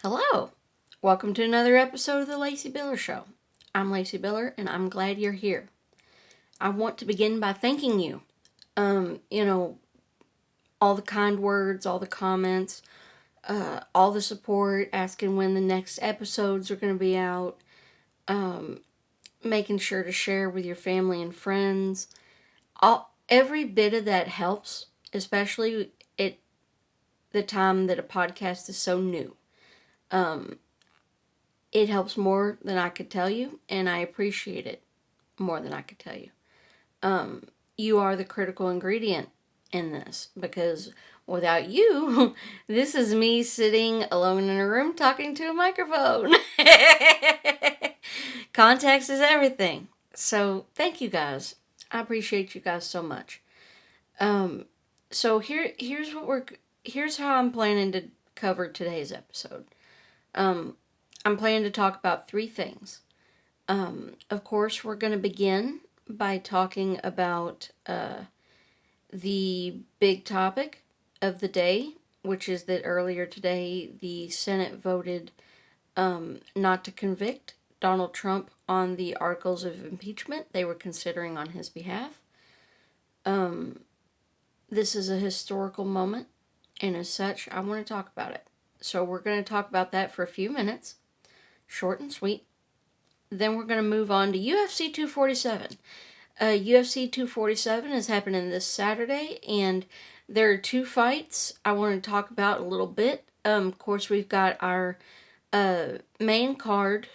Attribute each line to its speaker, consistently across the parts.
Speaker 1: Hello. Welcome to another episode of the Lacey Biller Show. I'm Lacey Biller, and I'm glad you're here. I want to begin by thanking you. Um, you know, all the kind words, all the comments, all the support, asking when the next episodes are going to be out, making sure to share with your family and friends. Every bit of that helps, especially at the time that a podcast is so new. It helps more than I could tell you, and I appreciate it more than I could tell you. You are the critical ingredient in this because without you, this is me sitting alone in a room talking to a microphone. Context is everything. So thank you guys. I appreciate you guys so much. So here's how I'm planning to cover today's episode. I'm planning to talk about three things. Of course, we're going to begin by talking about the big topic of the day, which is that earlier today the Senate voted not to convict Donald Trump on the articles of impeachment they were considering on his behalf. This is a historical moment, and as such, I want to talk about it. So we're going to talk about that for a few minutes, short and sweet. Then we're going to move on to UFC 247. UFC 247 is happening this Saturday, and there are two fights I want to talk about a little bit. Of course, we've got our main card.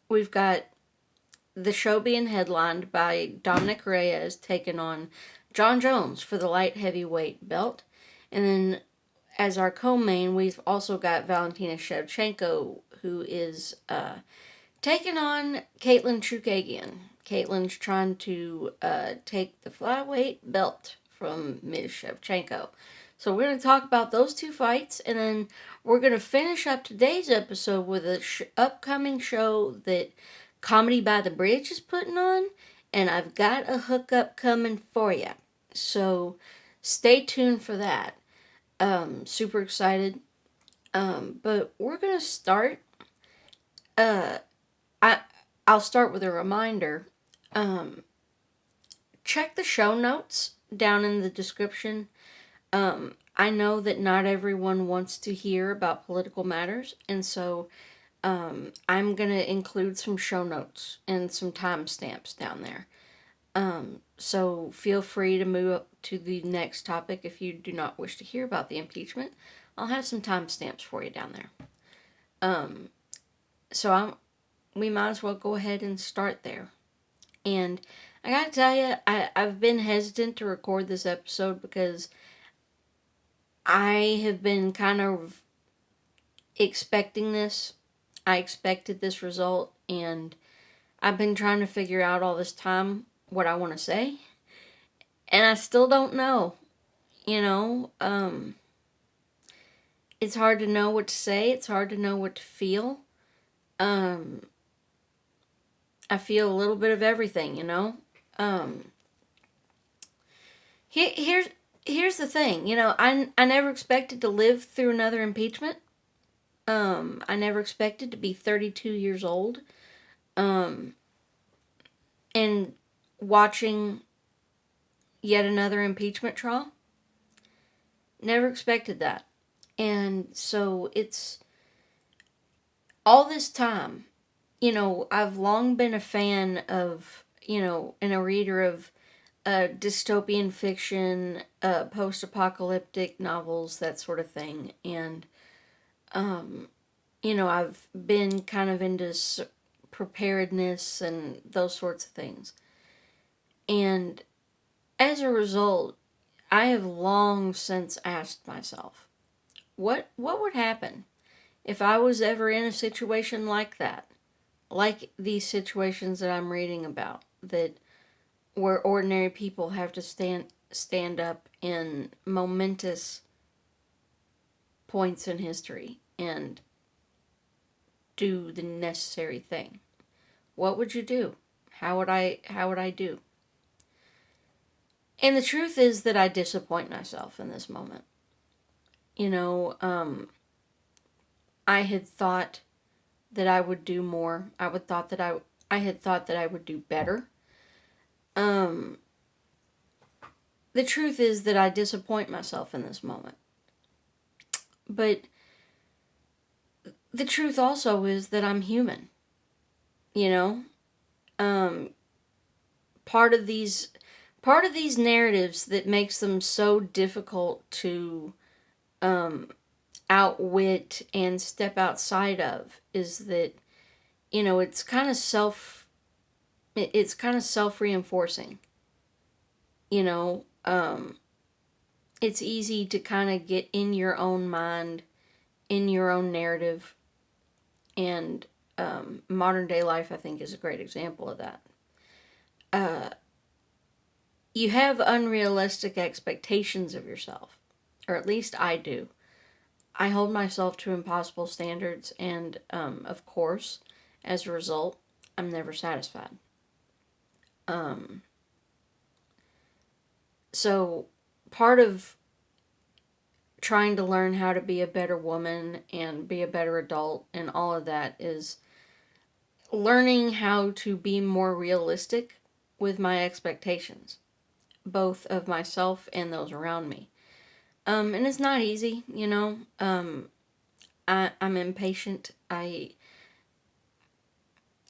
Speaker 1: We've got the show being headlined by Dominick Reyes taking on John Jones for the light heavyweight belt. And then as our co-main, we've also got Valentina Shevchenko, who is taking on Katlyn Chookagian. Katlyn's trying to take the flyweight belt from Ms. Shevchenko. So we're going to talk about those two fights, and then we're going to finish up today's episode with a upcoming show that Comedy by the Bridge is putting on, and I've got a hookup coming for you. So stay tuned for that. Super excited. But we're going to start. I'll start with a reminder. Check the show notes down in the description. I know that not everyone wants to hear about political matters, and so I'm going to include some show notes and some timestamps down there. So feel free to move up to the next topic if you do not wish to hear about the impeachment. I'll have some timestamps for you down there. We might as well go ahead and start there. And I gotta tell you, I've been hesitant to record this episode because I have been kind of expecting this. I expected this result, and I've been trying to figure out all this time what I want to say, and I still don't know. It's hard to know what to say. It's hard to know what to feel. I feel a little bit of everything, Here's the thing, I never expected to live through another impeachment. I never expected to be 32 years old. And watching yet another impeachment trial. Never expected that. And so it's all this time, I've long been a fan of, and a reader of dystopian fiction, post-apocalyptic novels, that sort of thing. And, I've been kind of into preparedness and those sorts of things. And as a result, I have long since asked myself, what would happen if I was ever in a situation like that? Like these situations that I'm reading about, that where ordinary people have to stand up in momentous points in history and do the necessary thing. What would you do? How would I do? And the truth is that I disappoint myself in this moment. I had thought that I would do more. I had thought that I would do better. Um, the truth is that I disappoint myself in this moment. But the truth also is that I'm human. You know, um, part of these narratives that makes them so difficult to um, outwit and step outside of is that, you know, it's kind of self-reinforcing. You know, it's easy to kind of get in your own mind, in your own narrative, and modern day life, I think, is a great example of that. Uh, you have unrealistic expectations of yourself, or at least I do. I hold myself to impossible standards, and of course, as a result, I'm never satisfied. Um, so, part of trying to learn how to be a better woman and be a better adult and all of that is learning how to be more realistic with my expectations, both of myself and those around me. And it's not easy, you know. I'm impatient.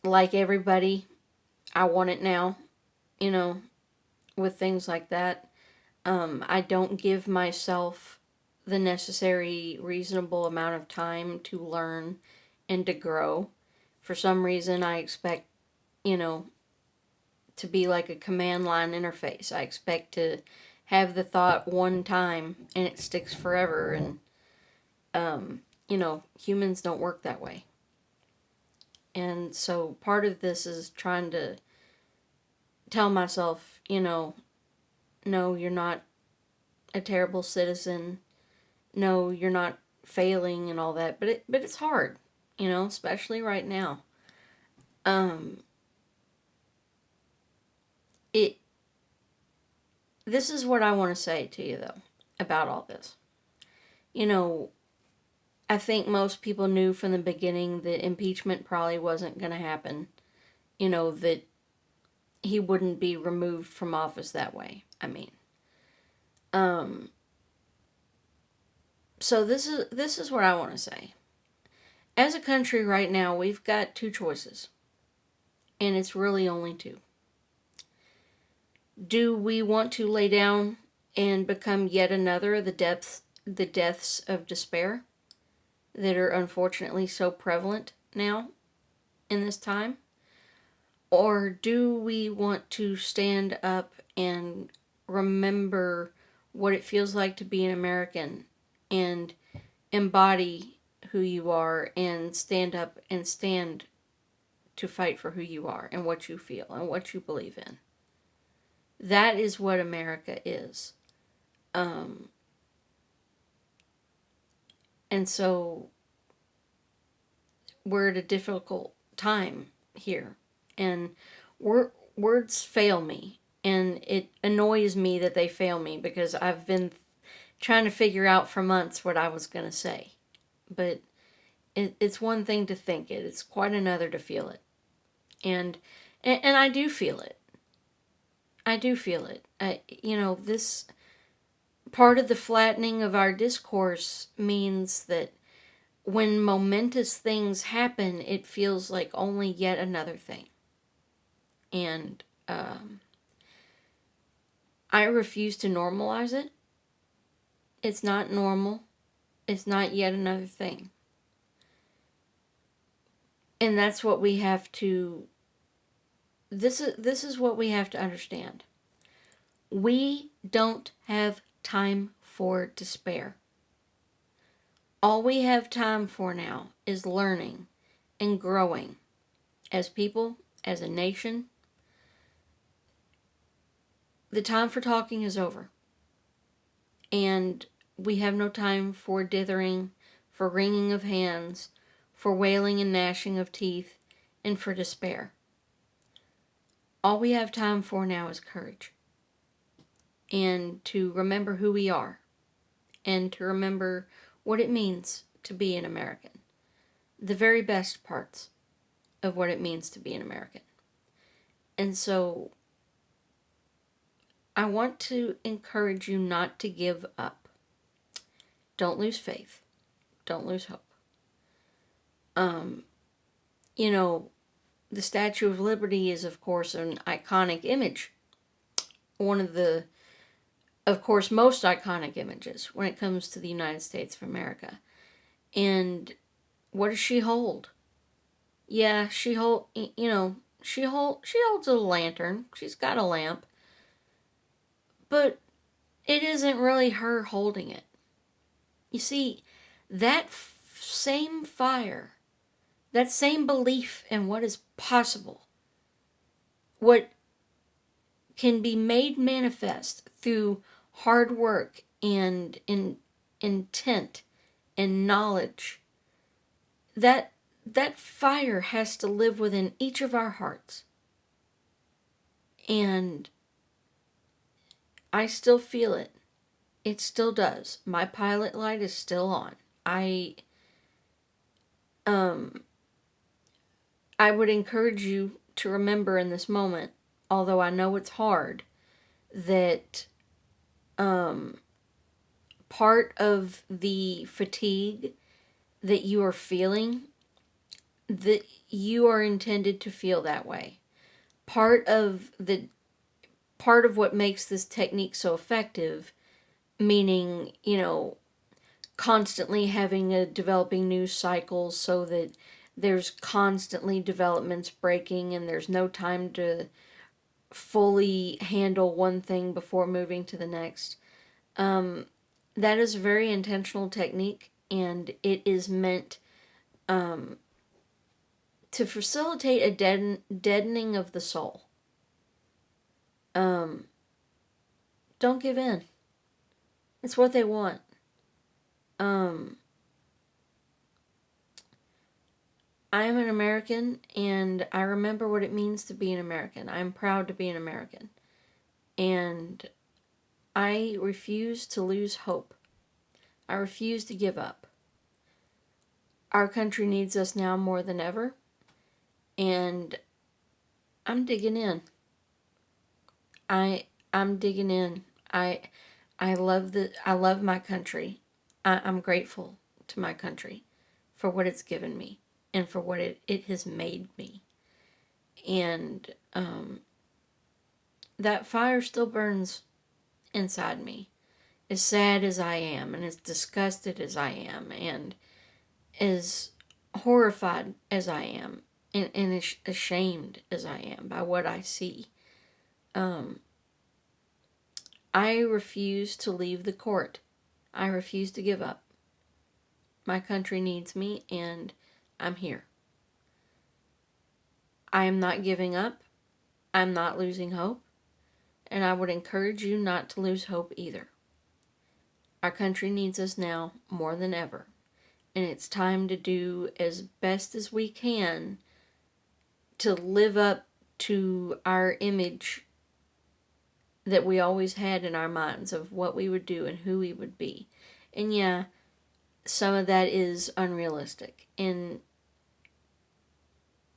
Speaker 1: Like everybody, I want it now, you know, with things like that. I don't give myself the necessary, reasonable amount of time to learn and to grow. For some reason, I expect, you know, to be like a command line interface. I expect to have the thought one time and it sticks forever. And, you know, humans don't work that way. And so part of this is trying to tell myself, you know, no, you're not a terrible citizen. No, you're not failing and all that. But it's hard, you know, especially right now. Um, it This is what I want to say to you though about all this. You know, I think most people knew from the beginning that impeachment probably wasn't going to happen. You know, that he wouldn't be removed from office that way. I mean, um, so this is what I want to say. As a country right now, we've got two choices, and it's really only two. Do we want to lay down and become yet another of the deaths of despair that are unfortunately so prevalent now in this time? Or do we want to stand up and remember what it feels like to be an American and embody who you are and stand up and stand to fight for who you are and what you feel and what you believe in? That is what America is. Um, and so we're at a difficult time here. And words fail me. And it annoys me that they fail me because I've been trying to figure out for months what I was going to say. But it's one thing to think it, it's quite another to feel it. And I do feel it. I do feel it. You know, this part of the flattening of our discourse means that when momentous things happen, it feels like only yet another thing. And I refuse to normalize it. It's not normal. It's not yet another thing. And that's what we have to this is what we have to understand. We don't have time for despair. All we have time for now is learning and growing as people, as a nation. The time for talking is over. And we have no time for dithering, for wringing of hands, for wailing and gnashing of teeth, and for despair. All we have time for now is courage. And to remember who we are. And to remember what it means to be an American. the very best parts of what it means to be an American. And so I want to encourage you not to give up. Don't lose faith. Don't lose hope. You know, the Statue of Liberty is, of course, an iconic image. One of the, of course, most iconic images when it comes to the United States of America. And what does she hold? Yeah, she holds a lantern. She's got a lamp. But it isn't really her holding it. You see, that same fire, that same belief in what is possible, what can be made manifest through hard work and intent and knowledge, that fire has to live within each of our hearts. And I still feel it. It still does. My pilot light is still on. I would encourage you to remember in this moment, although I know it's hard, that part of the fatigue that you are feeling, that you are intended to feel that way. Part of what makes this technique so effective, meaning, constantly having a developing news cycle so that there's constantly developments breaking and there's no time to fully handle one thing before moving to the next. That is a very intentional technique, and it is meant to facilitate a deadening of the soul. Don't give in. It's what they want. I am an American, and I remember what it means to be an American. I'm proud to be an American. And I refuse to lose hope. I refuse to give up. Our country needs us now more than ever, and I'm digging in. I'm digging in. I love my country. I'm grateful to my country for what it's given me and for what it has made me. And that fire still burns inside me. As sad as I am, and as disgusted as I am, and as horrified as I am, and as ashamed as I am by what I see, I refuse to leave the court. I refuse to give up. My country needs me, and I'm here. I am not giving up. I'm not losing hope. And I would encourage you not to lose hope either. Our country needs us now more than ever. And it's time to do as best as we can to live up to our image that we always had in our minds of what we would do and who we would be. And yeah, some of that is unrealistic. And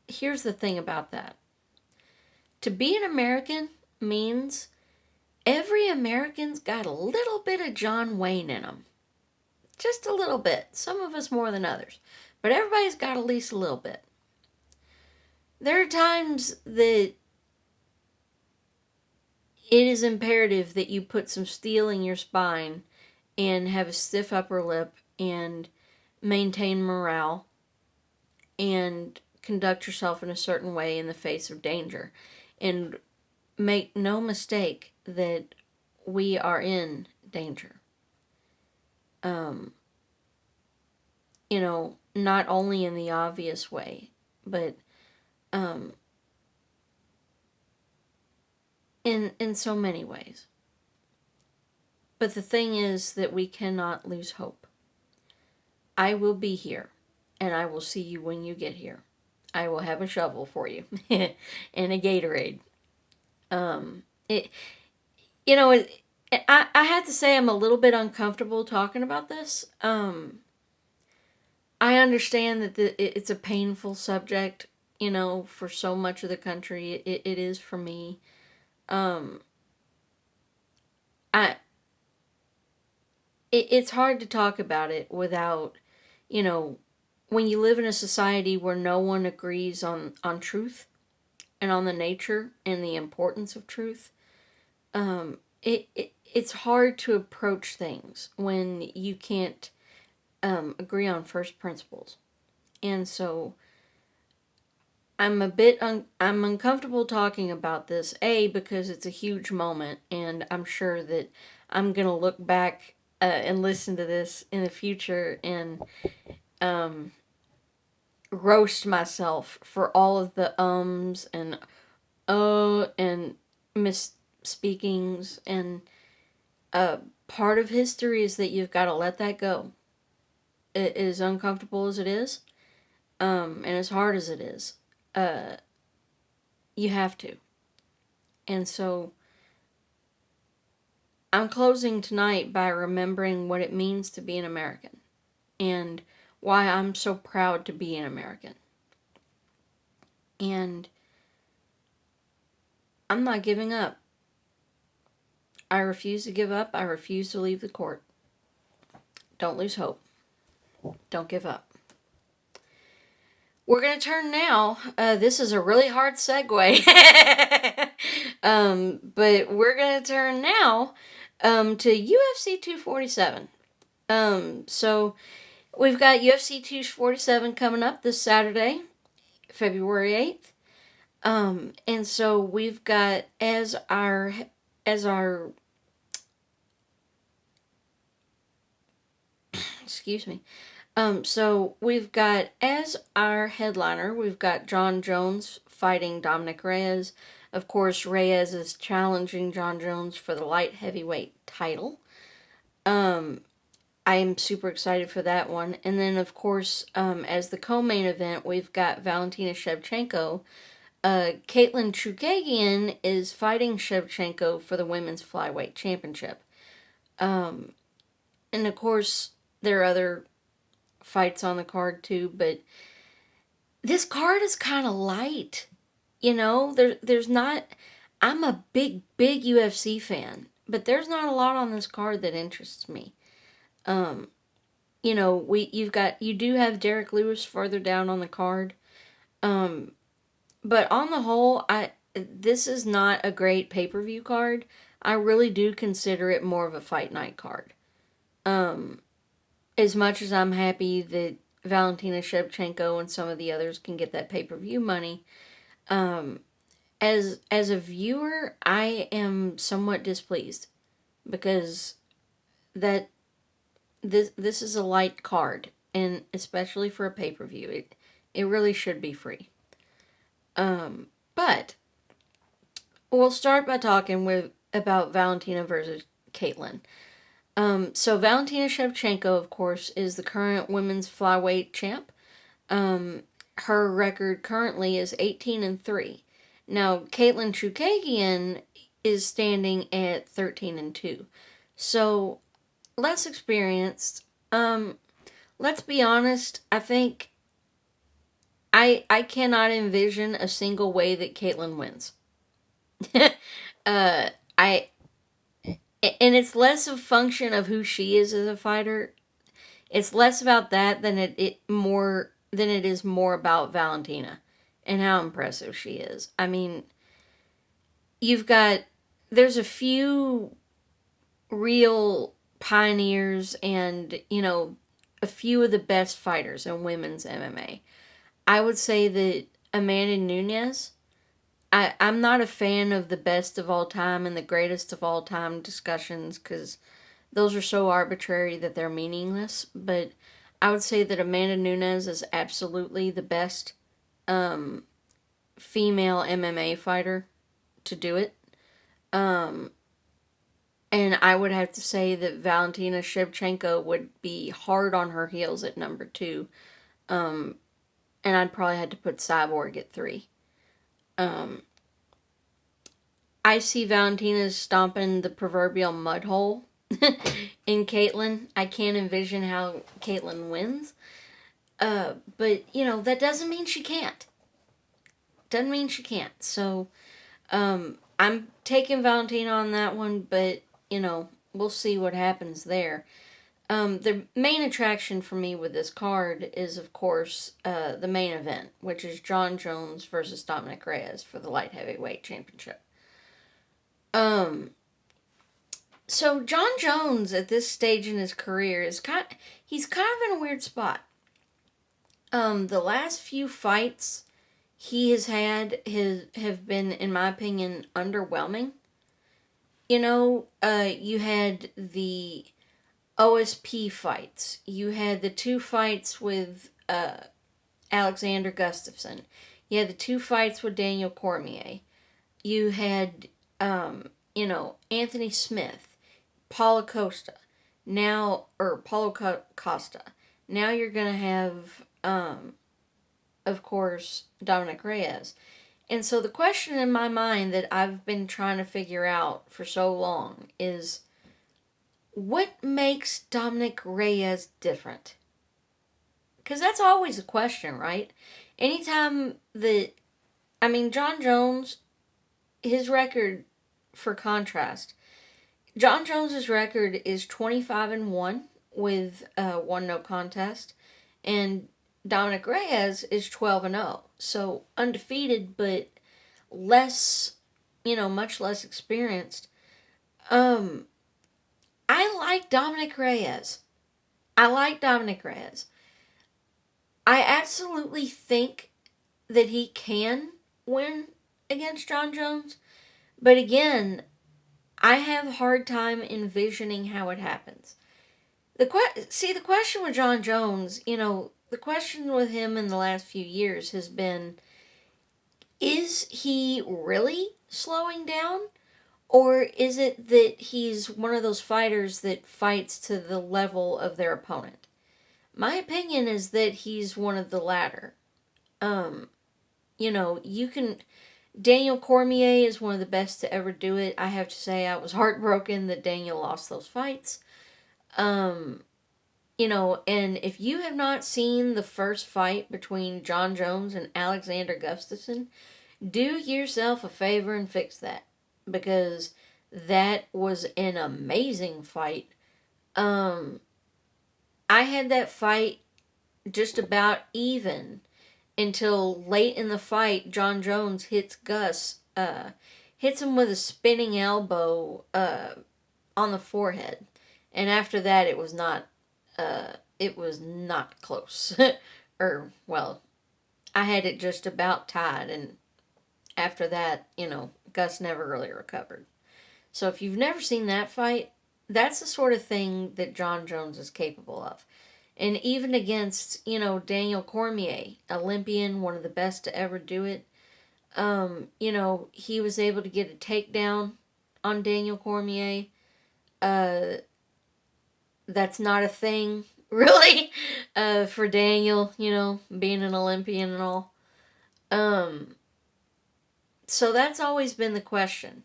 Speaker 1: here's the thing about that. To be an American means every American's got a little bit of John Wayne in them. Just a little bit. Some of us more than others. But everybody's got at least a little bit. There are times that it is imperative that you put some steel in your spine and have a stiff upper lip and maintain morale and conduct yourself in a certain way in the face of danger. And make no mistake that we are in danger. Not only in the obvious way, but in so many ways. But the thing is that we cannot lose hope. I will be here, and I will see you when you get here. I will have a shovel for you and a Gatorade. I have to say I'm a little bit uncomfortable talking about this. I I understand that it's a painful subject, for so much of the country. It is for me. Um, I it's hard to talk about it without, you know, when you live in a society where no one agrees on truth and on the nature and the importance of truth. It's hard to approach things when you can't agree on first principles. And so I'm uncomfortable talking about this, because it's a huge moment, and I'm sure that I'm gonna look back and listen to this in the future and um, roast myself for all of the and and misspeakings. And uh, part of history is that you've got to let that go. It is uncomfortable as it is, and as hard as it is. Uh, you have to. And so I'm closing tonight by remembering what it means to be an American and why I'm so proud to be an American. And I'm not giving up. I refuse to give up. I refuse to leave the court. Don't lose hope. Don't give up. We're going to turn now. This is a really hard segue. But we're going to turn now to UFC 247. So we've got UFC 247 coming up this Saturday, February 8th. And so we've got as our excuse me. So we've got as our headliner, we've got Jon Jones fighting Dominick Reyes. Of course, Reyes is challenging Jon Jones for the light heavyweight title. I am super excited for that one. And then, of course, as the co-main event, we've got Valentina Shevchenko. Katlyn Chookagian is fighting Shevchenko for the women's flyweight championship. And of course, there are other fights on the card too, but this card is kind of light. There's not. I'm a big UFC fan, but there's not a lot on this card that interests me. You do have Derek Lewis further down on the card. But on the whole, this is not a great pay-per-view card. I really do consider it more of a fight night card. As much as I'm happy that Valentina Shevchenko and some of the others can get that pay-per-view money, as a viewer, I am somewhat displeased because that this is a light card, and especially for a pay-per-view, it really should be free. But we'll start by talking about Valentina versus Katlyn. So Valentina Shevchenko, of course, is the current women's flyweight champ. Her record currently is 18-3. Now, Katlyn Chookagian is standing at 13-2. So, less experienced. Let's be honest, I think I cannot envision a single way that Katlyn wins. I and it's less a function of who she is as a fighter. It's less about that than it is more about Valentina and how impressive she is. I mean, there's a few real pioneers and, a few of the best fighters in women's MMA. I would say that Amanda Nunes, I'm not a fan of the best of all time and the greatest of all time discussions because those are so arbitrary that they're meaningless. But I would say that Amanda Nunes is absolutely the best female MMA fighter to do it. And I would have to say that Valentina Shevchenko would be hard on her heels at number 2. And I'd probably have to put Cyborg at 3. I see Valentina stomping the proverbial mud hole in Katlyn. I can't envision how Katlyn wins. But, that doesn't mean she can't. Doesn't mean she can't. So, I'm taking Valentina on that one, but, we'll see what happens there. The main attraction for me with this card is, of course, the main event, which is Jon Jones versus Dominick Reyes for the light heavyweight championship. So Jon Jones at this stage in his career he's kind of in a weird spot. The last few fights he has had have been, in my opinion, underwhelming. You had the OSP fights. You had the 2 fights with Alexander Gustafsson. You had the 2 fights with Daniel Cormier. You had, Anthony Smith, Paulo Costa. Paulo Costa. Now you're going to have, of course, Dominick Reyes. And so the question in my mind that I've been trying to figure out for so long is, what makes Dominick Reyes different? Because that's always a question, right? Anytime Jon Jones, his record, for contrast, Jon Jones's record is 25-1 with 1 no contest, and Dominick Reyes is 12-0. So undefeated, but less, much less experienced. I like Dominick Reyes. I absolutely think that he can win against Jon Jones. But again, I have a hard time envisioning how it happens. The question with Jon Jones, the question with him in the last few years has been, is he really slowing down? Or is it that he's one of those fighters that fights to the level of their opponent? My opinion is that he's one of the latter. Daniel Cormier is one of the best to ever do it. I have to say I was heartbroken that Daniel lost those fights. And if you have not seen the first fight between Jon Jones and Alexander Gustafsson, do yourself a favor and fix that. Because that was an amazing fight. I had that fight just about even until late in the fight. Jon Jones hits him with a spinning elbow on the forehead, and after that it was not close. I had it just about tied, and after that, Gus never really recovered. So if you've never seen that fight, that's the sort of thing that Jon Jones is capable of. And even against, Daniel Cormier, Olympian, one of the best to ever do it, he was able to get a takedown on Daniel Cormier. That's not a thing, really, for Daniel, being an Olympian and all. So that's always been the question.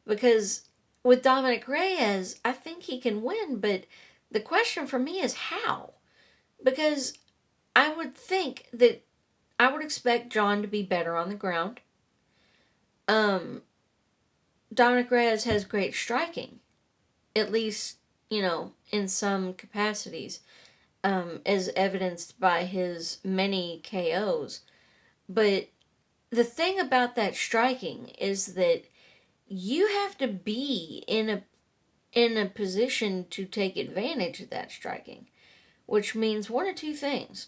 Speaker 1: Because with Dominick Reyes, I think he can win, but the question for me is how? Because I would think that I would expect Jon to be better on the ground. Dominick Reyes has great striking, at least, in some capacities, as evidenced by his many KOs. But the thing about that striking is that you have to be in a position to take advantage of that striking, which means one of 2 things.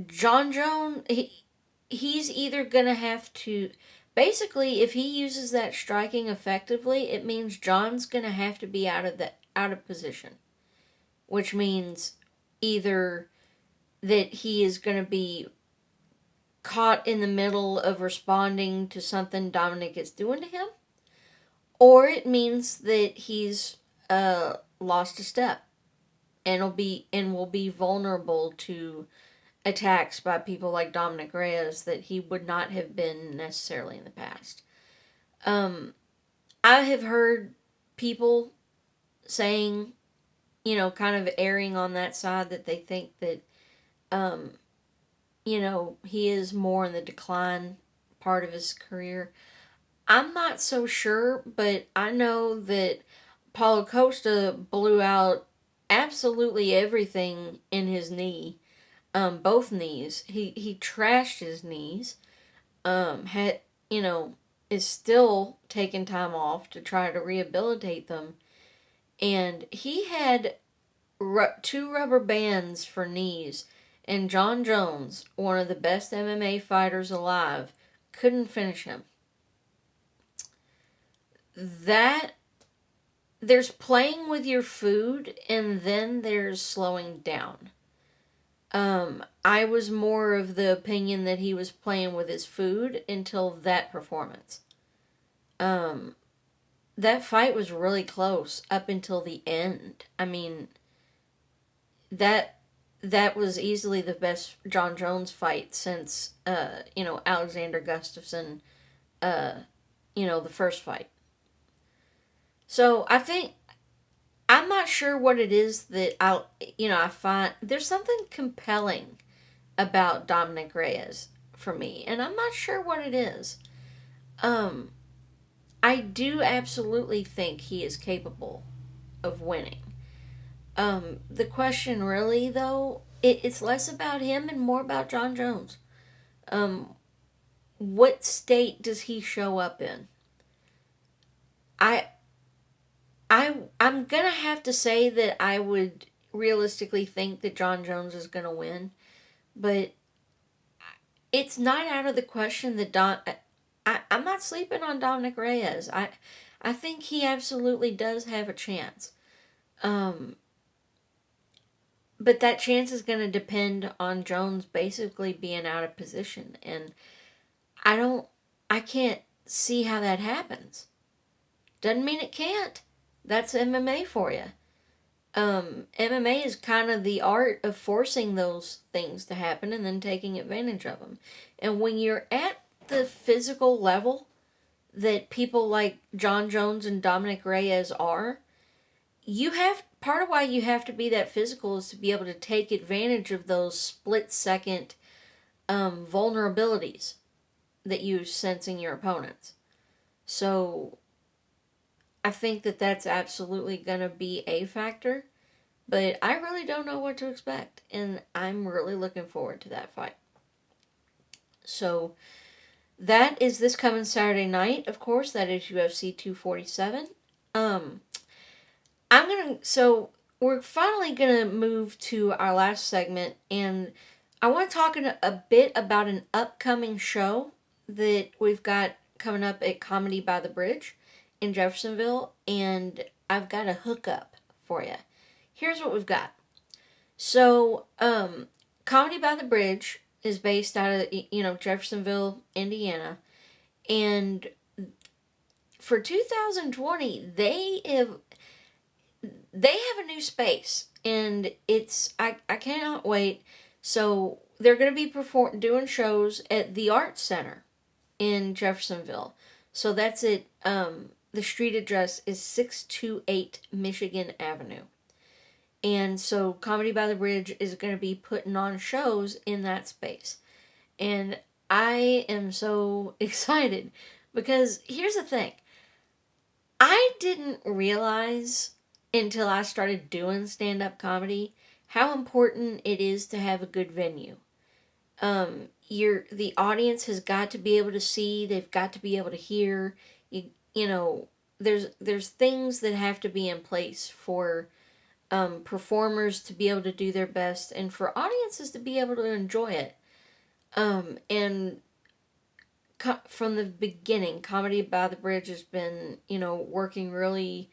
Speaker 1: Jon Jones, he's either gonna have to, basically, if he uses that striking effectively, it means Jon's gonna have to be out of position, which means either that he is gonna be caught in the middle of responding to something Dominick is doing to him, or it means that he's lost a step and will be vulnerable to attacks by people like Dominick Reyes that he would not have been necessarily in the past. I have heard people saying kind of erring on that side that they think that, um, he is more in the decline part of his career. I'm not so sure, but I know that Paulo Costa blew out absolutely everything in his knee, both knees. He trashed his knees. Had you know is still taking time off to try to rehabilitate them, and he had two rubber bands for knees. And John Jones, one of the best MMA fighters alive, couldn't finish him. That there's playing with your food and then there's slowing down. I was more of the opinion that he was playing with his food until that performance. Um, that fight was really close up until the end. I mean, that that was easily the best John Jones fight since Alexander Gustafsson, uh, the first fight. So I think I'm not sure what it is that I find there's something compelling about Dominick Reyes for me, and I'm not sure what it is. Um, I do absolutely think he is capable of winning. The question really though, it's less about him and more about John Jones. Um, what state does he show up in? I I'm gonna have to say that I would realistically think that John Jones is gonna win, but it's not out of the question that I'm not sleeping on Dominick Reyes. I think he absolutely does have a chance. Um, but that chance is going to depend on Jones basically being out of position, and I don't, I can't see how that happens. Doesn't mean it can't. That's MMA for you. MMA is kind of the art of forcing those things to happen and then taking advantage of them. And when you're at the physical level that people like John Jones and Dominick Reyes are, you have part of why you have to be that physical is to be able to take advantage of those split second vulnerabilities that you sense in your opponents. So I think that that's absolutely going to be a factor, but I really don't know what to expect, and I'm really looking forward to that fight. So that is this coming Saturday night, of course. That is UFC 247. Um, so we're finally gonna move to our last segment, and I want to talk a bit about an upcoming show that we've got coming up at Comedy by the Bridge in Jeffersonville, and I've got a hookup for you. Here's what we've got. So, Comedy by the Bridge is based out of Jeffersonville, Indiana, and for 2020 they have a new space, and I cannot wait. So they're going to be doing shows at the Arts Center in Jeffersonville. So that's it. The street address is 628 Michigan Avenue. And so Comedy by the Bridge is going to be putting on shows in that space. And I am so excited because here's the thing. I didn't realize until I started doing stand-up comedy how important it is to have a good venue. The audience has got to be able to see, they've got to be able to hear. There's things that have to be in place for performers to be able to do their best and for audiences to be able to enjoy it. And from the beginning, Comedy by the Bridge has been, working really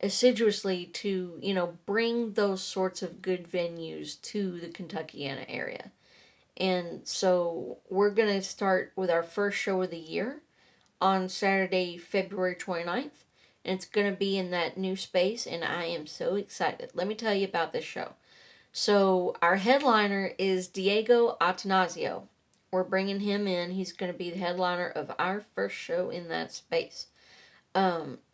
Speaker 1: assiduously to, bring those sorts of good venues to the Kentuckiana area. And so we're going to start with our first show of the year on Saturday, February 29th. And it's going to be in that new space, and I am so excited. Let me tell you about this show. So our headliner is Diego Attanasio. We're bringing him in. He's going to be the headliner of our first show in that space.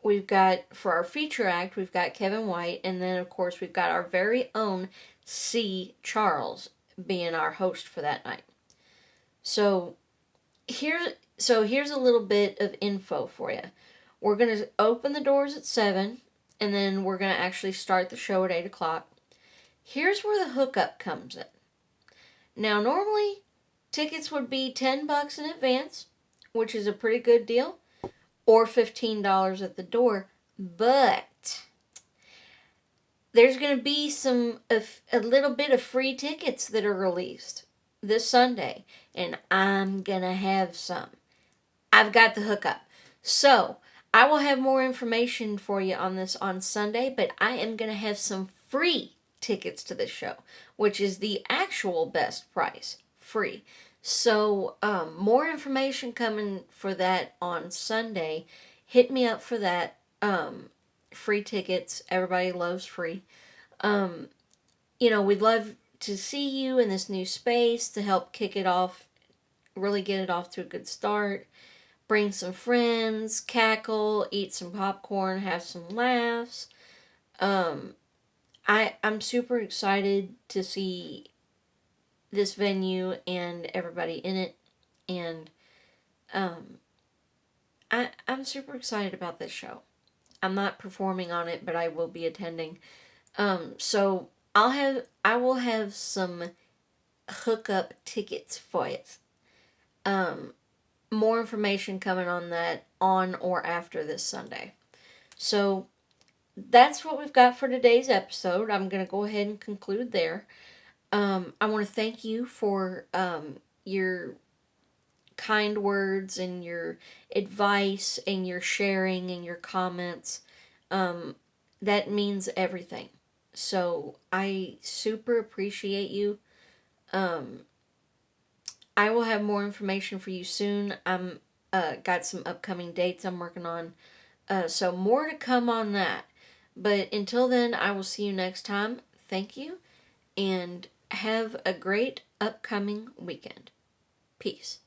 Speaker 1: We've got, for our feature act, we've got Kevin White, and then of course we've got our very own C. Charles being our host for that night. So here's a little bit of info for you. We're gonna open the doors at 7, and then we're gonna actually start the show at 8 o'clock. Here's where the hookup comes in. Now, normally tickets would be $10 in advance, which is a pretty good deal, or $15 at the door. But there's going to be a little bit of free tickets that are released this Sunday, and I'm going to have some. I've got the hookup. So, I will have more information for you on this on Sunday, but I am going to have some free tickets to this show, which is the actual best price, free. So, more information coming for that on Sunday. Hit me up for that. Free tickets. Everybody loves free. We'd love to see you in this new space to help kick it off, really get it off to a good start. Bring some friends, cackle, eat some popcorn, have some laughs. I'm super excited to see this venue and everybody in it, and I'm super excited about this show. I'm not performing on it, but I will be attending. So I will have some hookup tickets for you. More information coming on that on or after this Sunday. So that's what we've got for today's episode. I'm going to go ahead and conclude there. I want to thank you for your kind words and your advice and your sharing and your comments. That means everything. So I super appreciate you. I will have more information for you soon. I'm got some upcoming dates I'm working on. So more to come on that. But until then, I will see you next time. Thank you, and have a great upcoming weekend. Peace.